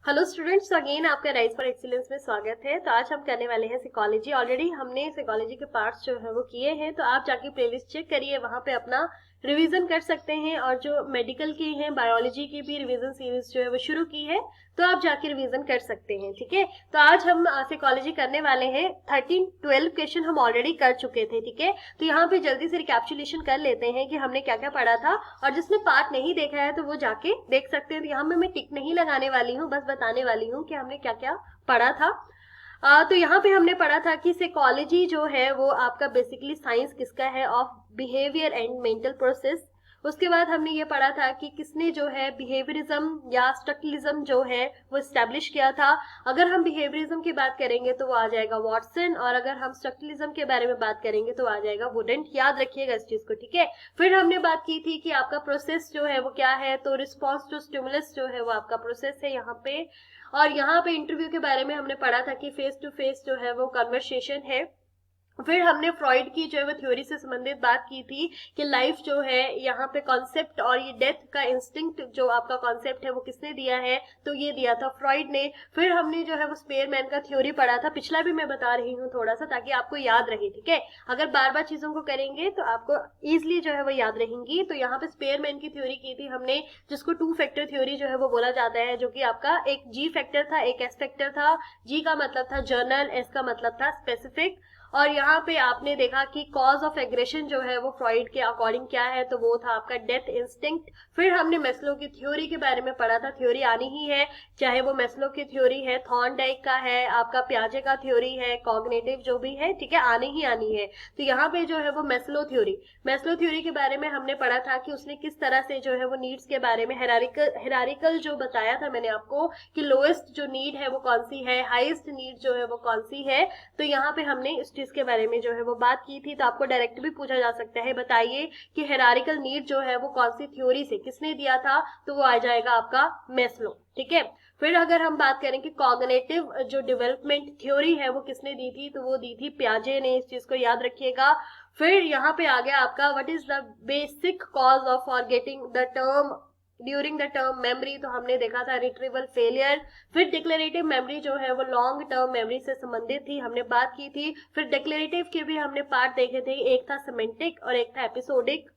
Hello students, again आपका rise for excellence में स्वागत है। तो आज हम करने वाले हैं साइकोलॉजी। ऑलरेडी हमने साइकोलॉजी के पार्ट्स जो है वो किए हैं, तो आप जाके प्लेलिस्ट चेक करिए, वहां पे अपना रिवीजन कर सकते हैं। और जो मेडिकल के हैं, बायोलॉजी की भी रिवीजन सीरीज जो है वो शुरू की है, तो आप जाके रिवीजन कर सकते हैं। ठीक है, तो आज हम साइकोलॉजी करने वाले हैं। 13-12 क्वेश्चन हम ऑलरेडी कर चुके थे। ठीक है, तो यहाँ पे जल्दी से रिकैप्चुलेशन कर लेते हैं कि हमने क्या क्या पढ़ा था, और जिसने पार्ट नहीं देखा है तो वो जाके देख सकते हैं। तो यहाँ पे मैं टिक नहीं लगाने वाली हूँ, बस बताने वाली हूँ कि हमने क्या क्या पढ़ा था। तो यहाँ पे हमने पढ़ा था कि साइकोलॉजी जो है वो आपका बेसिकली साइंस किसका है, of behaviour and mental process. उसके बाद हमने ये पढ़ा था कि किसने जो है बिहेवियरिज्म या स्ट्रक्चरलिज्म जो है वो स्टैब्लिश किया था। अगर हम बिहेवियरिज्म की बात करेंगे तो वो आ जाएगा वॉटसन, और अगर हम स्ट्रक्चरलिज्म के बारे में बात करेंगे तो आ जाएगा वुडेंट। याद रखिएगा इस चीज को। ठीक है, फिर हमने बात की थी कि आपका प्रोसेस जो है वो क्या है, तो रिस्पॉन्स टू स्टिमुलस जो है वो आपका प्रोसेस है यहाँ पे। और यहाँ पे इंटरव्यू के बारे में हमने पढ़ा था कि फेस टू फेस जो है वो कन्वर्सेशन है। फिर हमने फ्रॉइड की जो है वो थ्योरी से संबंधित बात की थी कि लाइफ जो है यहाँ पे कॉन्सेप्ट, और ये डेथ का इंस्टिंक्ट जो आपका कॉन्सेप्ट है वो किसने दिया है, तो ये दिया था फ्रॉइड ने। फिर हमने जो है वो स्पेयरमैन का थ्योरी पढ़ा था, पिछला भी मैं बता रही हूँ थोड़ा सा ताकि आपको याद रहे। ठीक है, अगर बार बार चीजों को करेंगे तो आपको इजिली जो है वो याद रहेंगी। तो यहाँ पे स्पेयरमैन की थ्योरी की थी हमने, जिसको 2 फैक्टर थ्योरी जो है वो बोला जाता है, जो कि आपका एक जी फैक्टर था, एक एस फैक्टर था। जी का मतलब था जर्नल, एस का मतलब था स्पेसिफिक। और यहाँ पे आपने देखा कि कॉज ऑफ एग्रेशन जो है वो फ्रॉइड के अकॉर्डिंग क्या है, तो वो था आपका डेथ इंस्टिंक्ट। फिर हमने मेस्लो की थ्योरी के बारे में पढ़ा था, थ्योरी आनी ही है, चाहे वो मेस्लो की थ्योरी है, थॉर्नडाइक का है, आपका पियाजे का थ्योरी है, कॉग्निटिव जो भी है, ठीक है, आनी ही आनी है। तो यहाँ पे जो है वो मेस्लो थ्योरी के बारे में हमने पढ़ा था कि उसने किस तरह से जो है वो नीड्स के बारे में हेरारिकल जो बताया था मैंने आपको, कि लोएस्ट जो नीड है वो कौन सी है, हाईएस्ट नीड जो है वो कौन सी है। तो यहाँ पे हमने इस चीज के बारे में जो है वो बात की थी। तो आपको डायरेक्ट भी पूछा जा सकता है, बताइए कि हेरारिकल नीड जो है वो कौन सी थ्योरी से किसने दिया था, तो वो आ जाएगा आपका मेस्लो। ठीक है, फिर अगर हम बात करें कि कॉग्निटिव जो डेवलपमेंट थ्योरी है वो किसने दी थी, तो वो दी थी पियाजे ने। इस चीज को याद रखिएगा। फिर यहाँ पे आ गया आपका what is the basic cause of forgetting the term during the term memory, तो हमने देखा था रिट्रीवल फेलियर। फिर डिक्लेरेटिव मेमोरी जो है वो लॉन्ग टर्म मेमोरी से संबंधित थी, हमने बात की थी। फिर डिक्लेरेटिव के भी हमने पार्ट देखे थे, एक था सिमेंटिक और एक था एपिसोडिक,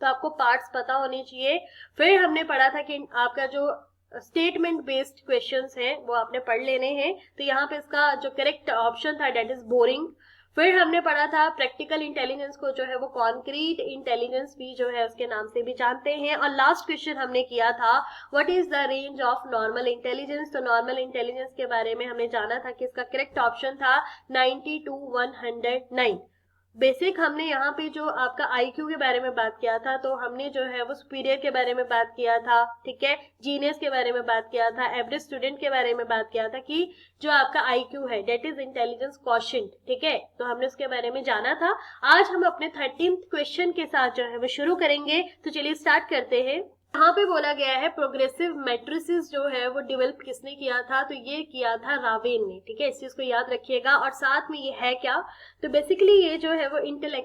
तो आपको पार्ट्स पता होने चाहिए। फिर हमने पढ़ा था कि आपका जो स्टेटमेंट बेस्ड क्वेश्चंस हैं वो आपने पढ़ लेने हैं। तो यहाँ पे इसका जो करेक्ट ऑप्शन था डेट इज बोरिंग। फिर हमने पढ़ा था प्रैक्टिकल इंटेलिजेंस को जो है वो कॉन्क्रीट इंटेलिजेंस भी जो है उसके नाम से भी जानते हैं। और लास्ट क्वेश्चन हमने किया था what is the range of normal intelligence. तो नॉर्मल इंटेलिजेंस के बारे में हमने जाना था कि इसका करेक्ट ऑप्शन था 90 to 109। बेसिक हमने यहाँ पे जो आपका आईक्यू के बारे में बात किया था, तो हमने जो है वो सुपीरियर के बारे में बात किया था, ठीक है, जीनियस के बारे में बात किया था, एवरेज स्टूडेंट के बारे में बात किया था कि जो आपका आईक्यू है डेट इज इंटेलिजेंस क्वोशिएंट। ठीक है, तो हमने उसके बारे में जाना था। आज हम अपने 13th क्वेश्चन के साथ जो है वो शुरू करेंगे। तो चलिए स्टार्ट करते हैं। यहाँ पे बोला गया है प्रोग्रेसिव मैट्रिसेस जो है वो डेवलप किसने किया था, तो ये किया था रावेन ने। ठीक है, इस चीज को याद रखिएगा। और साथ में ये है क्या, तो बेसिकली ये जो है वो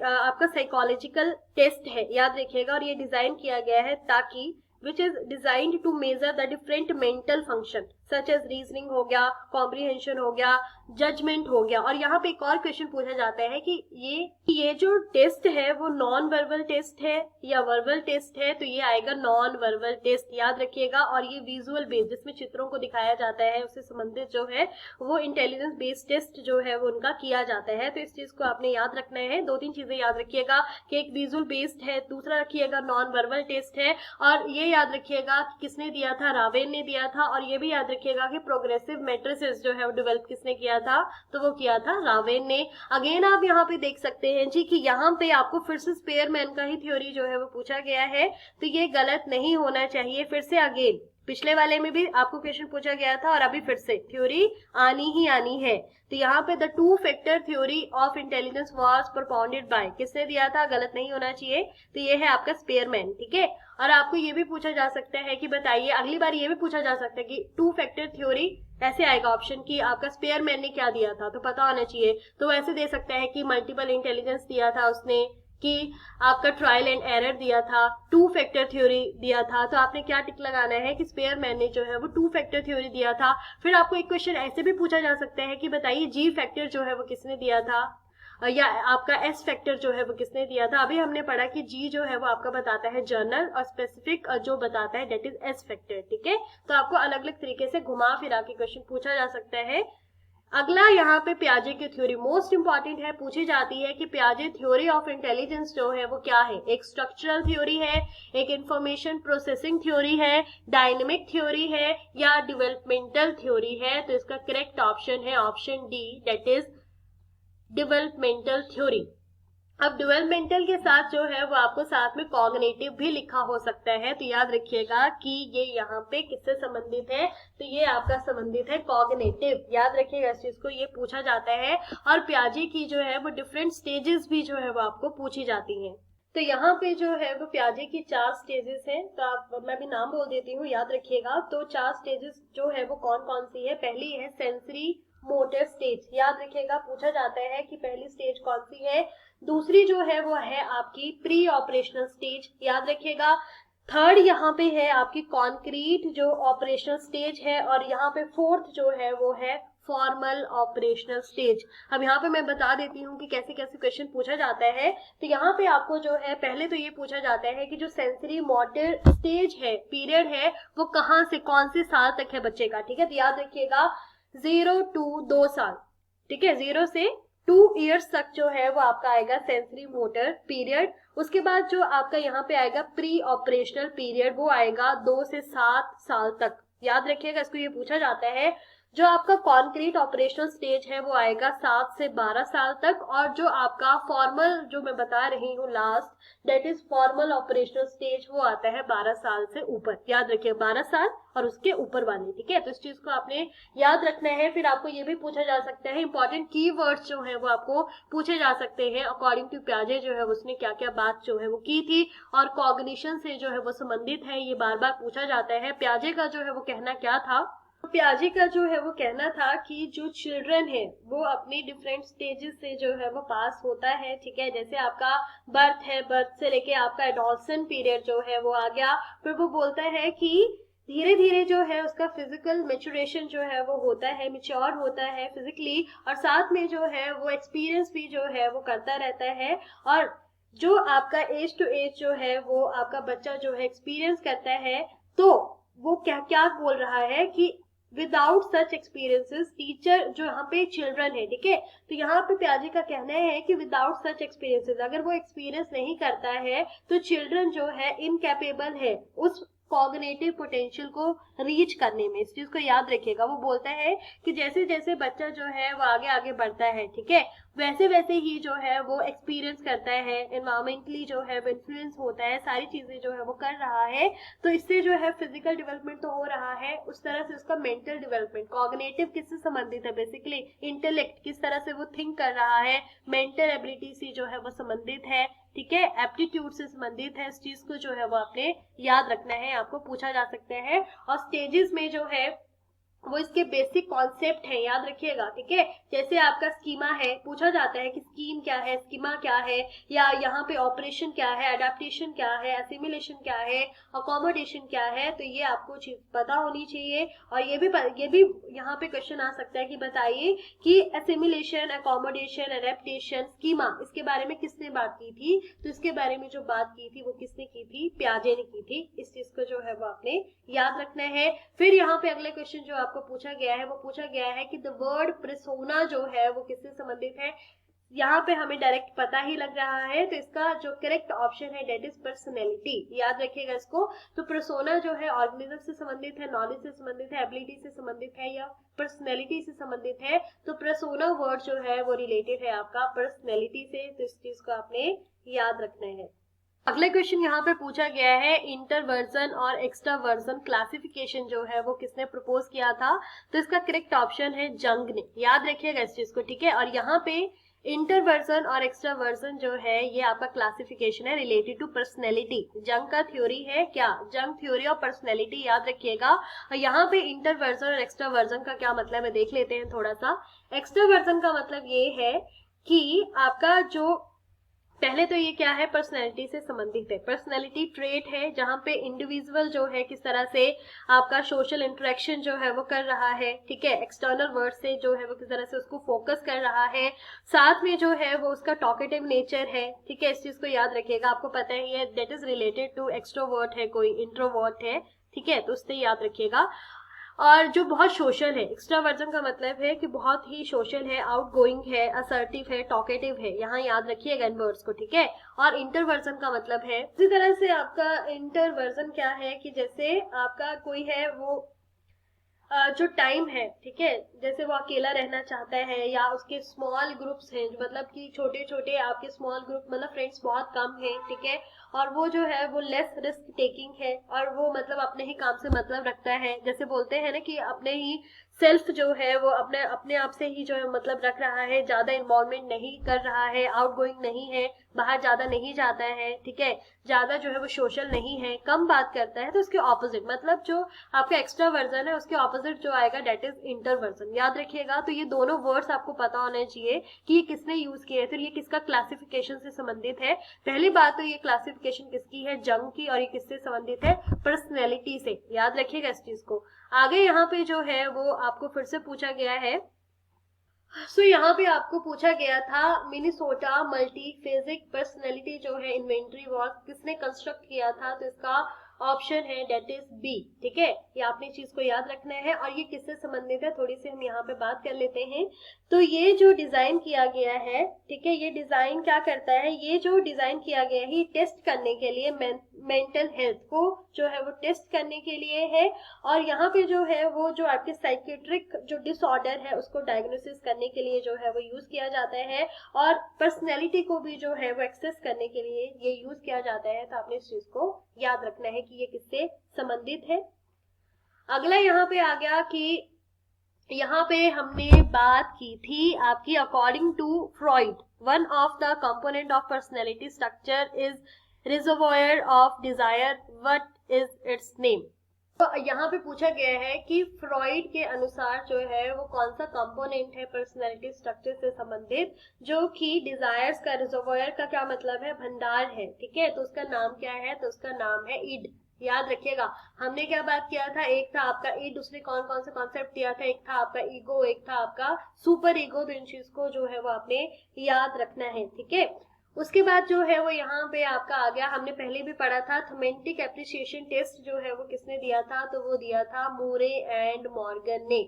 आपका साइकोलॉजिकल टेस्ट है, याद रखिएगा। और ये डिजाइन किया गया है ताकि which is designed to measure the different mental function such as reasoning हो गया, कॉम्प्रिहेंशन हो गया, जजमेंट हो गया। और यहाँ पे एक और क्वेश्चन पूछा जाता है कि ये जो टेस्ट है वो नॉन वर्बल टेस्ट है या वर्बल टेस्ट है, तो ये आएगा नॉन वर्बल टेस्ट, याद रखिएगा। और ये विजुअल बेस्ड, जिसमें चित्रों को दिखाया जाता है, उससे संबंधित जो है वो इंटेलिजेंस बेस्ड टेस्ट जो है वो उनका किया जाता है। तो इस चीज को आपने याद रखना है। 2-3 चीजें याद रखिएगा कि एक विजुअल बेस्ड है, दूसरा रखिएगा नॉन वर्बल टेस्ट है, और ये याद रखिएगा कि किसने दिया था, रावेन ने दिया था। और ये भी याद रखिएगा कि प्रोग्रेसिव मैट्रिसेस जो है वो डेवलप किसने किया था, तो वो किया था रावेन ने। अगेन आप यहाँ पे देख सकते हैं जी कि यहाँ पे आपको फिर से स्पेयरमैन का ही थ्योरी जो है वो पूछा गया है, तो ये गलत नहीं होना चाहिए। फिर से अगेन पिछले वाले में भी आपको क्वेश्चन पूछा गया था और अभी फिर से थ्योरी आनी ही आनी है। तो यहाँ पे the 2 factor theory of intelligence was propounded bye, किसने दिया था, गलत नहीं होना चाहिए। तो ये है आपका स्पेयरमैन। ठीक है, और आपको ये भी पूछा जा सकता है कि बताइए, अगली बार ये भी पूछा जा सकता है कि 2 फैक्टर थ्योरी ऐसे आएगा ऑप्शन की आपका स्पेयरमैन ने क्या दिया था, तो पता होना चाहिए। तो ऐसे दे सकता है कि मल्टीपल इंटेलिजेंस दिया था उसने, कि आपका ट्रायल एंड एरर दिया था, 2 फैक्टर थ्योरी दिया था, तो आपने क्या टिक लगाना है कि स्पेयरमैन ने जो है वो 2 फैक्टर थ्योरी दिया था। फिर आपको एक क्वेश्चन ऐसे भी पूछा जा सकता है कि बताइए जी फैक्टर जो है वो किसने दिया था, या आपका एस फैक्टर जो है वो किसने दिया था। अभी हमने पढ़ा कि जी जो है वो आपका बताता है जर्नल, और स्पेसिफिक जो बताता है डेट इज एस फैक्टर, ठीक है। तो आपको अलग अलग तरीके से घुमा फिरा के क्वेश्चन पूछा जा सकता है। अगला यहाँ पे पियाजे की थ्योरी मोस्ट इंपॉर्टेंट है, पूछी जाती है कि पियाजे थ्योरी ऑफ इंटेलिजेंस जो है वो क्या है। एक स्ट्रक्चरल थ्योरी है, एक इंफॉर्मेशन प्रोसेसिंग थ्योरी है, डायनेमिक थ्योरी है, या डेवलपमेंटल थ्योरी है। तो इसका करेक्ट ऑप्शन है option D, that is developmental theory. अब डेवलपमेंटल के साथ जो है वो आपको साथ में कॉग्निटिव भी लिखा हो सकता है, तो याद रखिएगा कि ये यहाँ पे किससे संबंधित है, तो ये आपका संबंधित है कॉग्निटिव। याद रखिएगा इस चीज को, ये पूछा जाता है। और पियाजे की जो है वो डिफरेंट स्टेजेस भी जो है वो आपको पूछी जाती हैं। तो यहाँ पे जो है वो पियाजे की 4 स्टेजेस हैं, तो आप मैं भी नाम बोल देती हूँ, याद रखिएगा। तो 4 स्टेजेस जो है वो कौन कौन सी है। पहली है सेंसरी मोटर स्टेज, याद रखिएगा, पूछा जाता है कि पहली स्टेज कौन सी है। दूसरी जो है वो है आपकी प्री ऑपरेशनल स्टेज, याद रखिएगा। थर्ड यहाँ पे है आपकी कॉन्क्रीट जो ऑपरेशनल स्टेज है, और यहाँ पे फोर्थ जो है वो है फॉर्मल ऑपरेशनल स्टेज। अब यहाँ पे मैं बता देती हूँ कि कैसे कैसे क्वेश्चन पूछा जाता है। तो यहाँ पे आपको जो है पहले तो ये पूछा जाता है कि जो सेंसरी मोटर स्टेज है, पीरियड है, वो कहाँ से कौन से साल तक है बच्चे का, ठीक है। तो याद रखिएगा 0 to 2 साल, ठीक है, 0 से 2 इयर्स तक जो है वो आपका आएगा सेंसरी मोटर पीरियड। उसके बाद जो आपका यहाँ पे आएगा प्री ऑपरेशनल पीरियड, वो आएगा 2 से 7 साल तक, याद रखिएगा, इसको ये पूछा जाता है। जो आपका कॉन्क्रीट ऑपरेशनल स्टेज है वो आएगा 7 से 12 साल तक, और जो आपका फॉर्मल जो मैं बता रही हूँ last, that is formal operational stage, वो आता है 12 साल से ऊपर। याद रखिए 12 साल और उसके ऊपर वाले, ठीक है। तो इस चीज को आपने याद रखना है। फिर आपको ये भी पूछा जा सकता है, इंपॉर्टेंट कीवर्ड्स जो है वो आपको पूछे जा सकते हैं अकॉर्डिंग टू पियाजे जो है उसने क्या क्या बात जो है वो की थी, और कॉग्निशन से जो है वो संबंधित है, ये बार बार पूछा जाता है। पियाजे का जो है वो कहना क्या था, पियाजे का जो है वो कहना था कि जो चिल्ड्रन है वो अपनी डिफरेंट स्टेजेस से जो है वो पास होता है, ठीक है। जैसे आपका बर्थ है, बर्थ से लेके आपका एडोलसेंट पीरियड जो है वो आ गया। फिर वो बोलता है कि धीरे धीरे जो है उसका फिजिकल मेचुरेशन जो है वो होता है, मेच्योर होता है फिजिकली, और साथ में जो है वो एक्सपीरियंस भी जो है वो करता रहता है। और जो आपका एज टू एज जो है वो आपका बच्चा जो है एक्सपीरियंस करता है, तो वो क्या क्या बोल रहा है कि विदाउट सच एक्सपीरियंसेस टीचर, जो यहाँ पे चिल्ड्रन है, ठीक है। तो यहाँ पे पियाजे का कहना है कि विदाउट सच एक्सपीरियंसेस, अगर वो एक्सपीरियंस नहीं करता है तो चिल्ड्रन जो है इनकैपेबल है उस कॉग्निटिव पोटेंशियल को रीच करने में। इस चीज को याद रखिएगा। वो बोलता है कि जैसे जैसे बच्चा जो है वो आगे आगे बढ़ता है, ठीक है, वैसे वैसे ही जो है वो एक्सपीरियंस करता है, एनवायरमेंटली जो है वो इन्फ्लुएंस होता है, सारी चीजें जो है वो कर रहा है। तो इससे जो है फिजिकल डेवलपमेंट तो हो रहा है, उस तरह से उसका मेंटल डेवलपमेंट, कॉग्निटिव किससे संबंधित है, बेसिकली इंटेलेक्ट, किस तरह से वो थिंक कर रहा है, मेंटल एबिलिटी से जो है वो संबंधित है, ठीक है, एप्टीट्यूड से संबंधित है। इस चीज को जो है वो आपने याद रखना है, आपको पूछा जा सकता है। और स्टेजेस में जो है वो इसके बेसिक कॉन्सेप्ट है, याद रखिएगा, ठीक है। जैसे आपका स्कीमा है, पूछा जाता है कि स्कीम क्या है, स्कीमा क्या है, या यहाँ पे ऑपरेशन क्या है, अडेप्टेशन क्या है, असिमिलेशन क्या है, अकोमोडेशन क्या है, तो ये आपको चीज पता होनी चाहिए। और ये भी यहाँ पे क्वेश्चन आ सकता है कि बताइए कि असिमिलेशन, अकोमोडेशन, अडेप्टेशन, स्कीमा, इसके बारे में किसने बात की थी। तो इसके बारे में जो बात की थी वो किसने की थी, पियाजे ने की थी। इस चीज को जो है वो आपने याद रखना है। फिर यहाँ पे अगले क्वेश्चन जो आपको पूछा गया है वो पूछा गया है कि द वर्ड पर्सोना जो है वो किससे संबंधित है। यहाँ पे हमें डायरेक्ट पता ही लग रहा है, तो इसका जो करेक्ट ऑप्शन है डेट इज पर्सनैलिटी, याद रखिएगा इसको। तो पर्सोना जो है ऑर्गेनिज्म से संबंधित है, नॉलेज से संबंधित है, एबिलिटी से संबंधित है, या पर्सनैलिटी से संबंधित है। तो पर्सोना वर्ड जो है वो रिलेटेड है आपका पर्सनैलिटी से, तो इस चीज को आपने याद रखना है। अगला क्वेश्चन यहाँ पे पूछा गया है इंटरवर्जन और एक्सट्रावर्जन क्लासिफिकेशन जो है वो किसने प्रपोज किया था। तो इसका करेक्ट ऑप्शन है जंग ने, याद रखिएगा इस चीज को, ठीक है। और यहाँ पे इंटरवर्जन और एक्सट्रावर्जन जो है ये आपका क्लासिफिकेशन है रिलेटेड टू पर्सनैलिटी। जंग का थ्योरी है क्या, जंग थ्योरी ऑफ पर्सनैलिटी, याद रखिएगा। और यहाँ पे इंटरवर्जन और एक्सट्रावर्जन का क्या मतलब है देख लेते हैं थोड़ा सा। एक्सट्रावर्जन का मतलब ये है कि आपका जो पहले तो ये क्या है, पर्सनैलिटी से संबंधित है। पर्सनैलिटी ट्रेट है जहाँ पे इंडिविजुअल जो है किस तरह से आपका सोशल इंटरेक्शन जो है वो कर रहा है, ठीक है, एक्सटर्नल वर्ड से जो है वो किस तरह से उसको फोकस कर रहा है, साथ में जो है वो उसका टॉकेटिव नेचर है, ठीक है, इस चीज को याद रखिएगा। आपको पता ही है that is related to extrovert है, कोई इंट्रोवर्ट है, ठीक है, तो उससे याद रखिएगा। और जो बहुत सोशल है, एक्स्ट्रावर्जन का मतलब है कि बहुत ही सोशल है, आउटगोइंग है, असर्टिव है, टॉकेटिव है, यहाँ याद रखिएगा इन वर्ड्स को, ठीक है। और इंटरवर्जन का मतलब है इसी तरह से आपका इंटरवर्जन क्या है कि जैसे आपका कोई है वो जो टाइम है, ठीक है, जैसे वो अकेला रहना चाहता है या उसके स्मॉल ग्रुप्स हैं, मतलब कि छोटे छोटे आपके स्मॉल ग्रुप, मतलब फ्रेंड्स बहुत कम है, ठीक है, और वो जो है वो लेस रिस्क टेकिंग है और वो मतलब अपने ही काम से मतलब रखता है, जैसे बोलते हैं ना कि अपने ही सेल्फ जो है वो अपने अपने आप से ही जो है मतलब रख रहा है, ज्यादा इन्वॉल्वमेंट नहीं कर रहा है, आउटगोइंग नहीं है, बाहर ज्यादा नहीं जाता है, ठीक है, ज्यादा जो है वो सोशल नहीं है, कम बात करता है, तो उसके ऑपोजिट मतलब जो आपका एक्स्ट्रा वर्जन है उसके ऑपोजिट जो आएगा डेट इज इंटरवर्जन, याद रखिएगा। तो ये दोनों वर्ड्स आपको पता होने चाहिए कि ये किसने यूज किए, फिर ये किसका क्लासिफिकेशन से संबंधित है। पहली बात तो ये क्लासिफिकेशन किसकी है, जंग की, और ये किससे संबंधित है, पर्सनैलिटी से, याद रखिएगा इस चीज को। आगे यहाँ पे जो है वो आपको फिर से पूछा गया है, सो यहाँ पे आपको पूछा गया था मिनीसोटा मल्टीफेजिक पर्सनैलिटी जो है इन्वेंटरी वॉर किसने कंस्ट्रक्ट किया था, तो इसका ऑप्शन है डेट इज बी, ठीक है, ये आपने चीज को याद रखना है। और ये किससे संबंधित है थोड़ी सी हम यहाँ पे बात कर लेते हैं। तो ये जो डिजाइन किया गया है, ठीक है, ये डिजाइन क्या करता है, ये जो डिजाइन किया गया है ये टेस्ट करने के लिए, मेंटल हेल्थ को जो है वो टेस्ट करने के लिए है, और यहाँ पे जो है वो जो आपके साइकेट्रिक जो डिसऑर्डर है उसको डायग्नोसिस करने के लिए जो है वो यूज किया जाता है, और पर्सनैलिटी को भी जो है वो एक्सेस करने के लिए ये यूज किया जाता है। तो आपने इस चीज को याद रखना है कि ये किससे संबंधित है। अगला यहाँ पे आ गया कि यहाँ पे हमने बात की थी आपकी according to Freud one of the component of personality structure is reservoir of desire, what is its name. तो यहाँ पे पूछा गया है कि फ्रॉइड के अनुसार जो है वो कौन सा कंपोनेंट है पर्सनैलिटी स्ट्रक्चर से संबंधित जो कि डिजायर्स का, रिजर्वॉयर का क्या मतलब है, भंडार है, ठीक है, तो उसका नाम क्या है, तो उसका नाम है ईड, याद रखिएगा। हमने क्या बात किया था, एक था आपका ईड, दूसरे कौन कौन से कॉन्सेप्ट दिया था, एक था आपका ईगो, एक था आपका सुपर ईगो, तो इन चीज को जो है वो आपने याद रखना है, ठीक है। उसके बाद जो है वो यहाँ पे आपका आ गया, हमने पहले भी पढ़ा था थमेटिक एप्रिसिएशन टेस्ट जो है वो किसने दिया था, तो वो दिया था मूरे एंड मॉर्गन ने,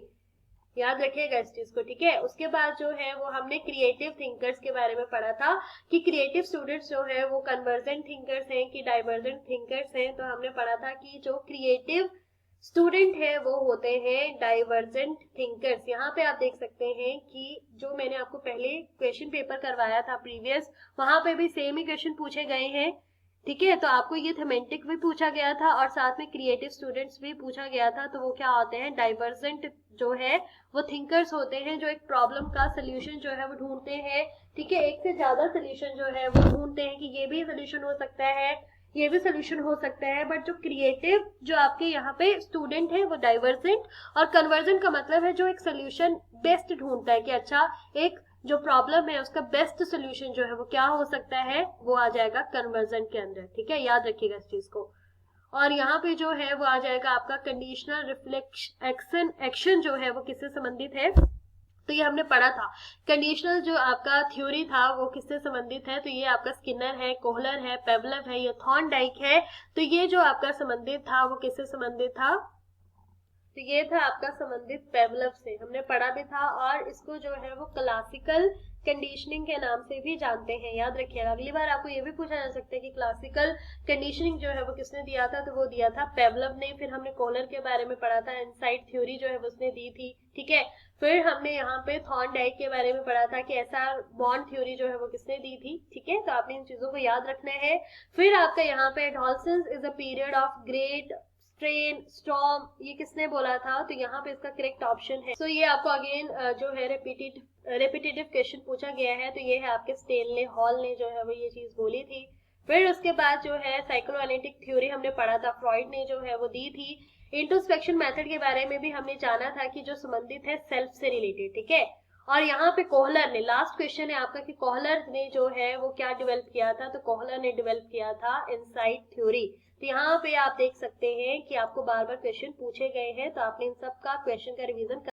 याद रखिएगा इस चीज को, ठीक है। उसके बाद जो है वो हमने क्रिएटिव थिंकर्स के बारे में पढ़ा था कि क्रिएटिव स्टूडेंट्स जो है वो कन्वर्जेंट थिंकर्स हैं कि डाइवर्जेंट थिंकर्स हैं, तो हमने पढ़ा था कि जो क्रिएटिव स्टूडेंट है वो होते हैं डाइवर्जेंट थिंकर्स। यहाँ पे आप देख सकते हैं कि जो मैंने आपको पहले क्वेश्चन पेपर करवाया था प्रीवियस, वहां पे भी सेम ही क्वेश्चन पूछे गए हैं, ठीक है, तो आपको ये थमेटिक भी पूछा गया था और साथ में क्रिएटिव स्टूडेंट्स भी पूछा गया था। तो वो क्या होते हैं, डाइवर्जेंट जो है वो थिंकर्स होते हैं जो एक प्रॉब्लम का सोल्यूशन जो है वो ढूंढते हैं, ठीक है, एक से ज्यादा सोल्यूशन जो है वो ढूंढते हैं कि ये भी सोल्यूशन हो सकता है, ये भी सोल्यूशन हो सकता है। बट जो क्रिएटिव जो आपके यहाँ पे स्टूडेंट है वो डाइवर्जेंट, और कन्वर्जेंट का मतलब है जो एक सोल्यूशन बेस्ट ढूंढता है कि अच्छा एक जो प्रॉब्लम है उसका बेस्ट सोल्यूशन जो है वो क्या हो सकता है, वो आ जाएगा कन्वर्जेंट के अंदर, ठीक है, याद रखिएगा इस चीज को। और यहाँ पे जो है वो आ जाएगा आपका कंडीशनल रिफ्लेक्शन एक्शन जो है वो किससे संबंधित है, तो ये हमने पढ़ा था। कंडीशनल जो आपका थ्योरी था वो किससे संबंधित है, तो ये आपका स्किनर है, कोहलर है, पेवलव है, ये थॉर्नडाइक है। तो ये जो आपका संबंधित था वो किससे संबंधित था, तो ये था आपका संबंधित पेवलव से, हमने पढ़ा भी था। और इसको जो है वो क्लासिकल कंडीशनिंग के नाम से भी जानते हैं, याद रखिएगा। अगली बार आपको ये भी पूछा जा सकता है कि क्लासिकल कंडीशनिंग जो है वो किसने दिया था, तो वो दिया था पेवलव ने। फिर हमने कोहलर के बारे में पढ़ा था, इनसाइट थ्योरी जो है वो उसने दी थी, ठीक है। फिर हमने यहाँ पे थॉर्नडाइक के बारे में पढ़ा था कि ऐसा बॉन्ड थ्योरी जो है वो किसने दी थी, ठीक है, तो आपने इन चीजों को याद रखना है। फिर आपका यहाँ पे adolescence is a period of great strain storm, ये किसने बोला था, तो यहाँ पे इसका करेक्ट ऑप्शन है। तो ये आपको अगेन जो है रेपिटेटिव क्वेश्चन पूछा गया है, तो ये है आपके स्टेनले हॉल ने जो है वो ये चीज बोली थी। फिर उसके बाद जो है साइकोएनालिटिक थ्योरी हमने पढ़ा था, फ्रॉइड ने जो है वो दी थी। इंट्रोस्पेक्शन मेथड के बारे में भी हमने जाना था कि जो संबंधित है सेल्फ से रिलेटेड, ठीक है। और यहाँ पे कोहलर ने, लास्ट क्वेश्चन है आपका कि कोहलर ने जो है वो क्या डेवलप किया था, तो कोहलर ने डेवलप किया था इनसाइट थ्योरी। तो यहाँ पे आप देख सकते हैं कि आपको बार बार क्वेश्चन पूछे गए हैं, तो आपने इन सब का क्वेश्चन का रिवीजन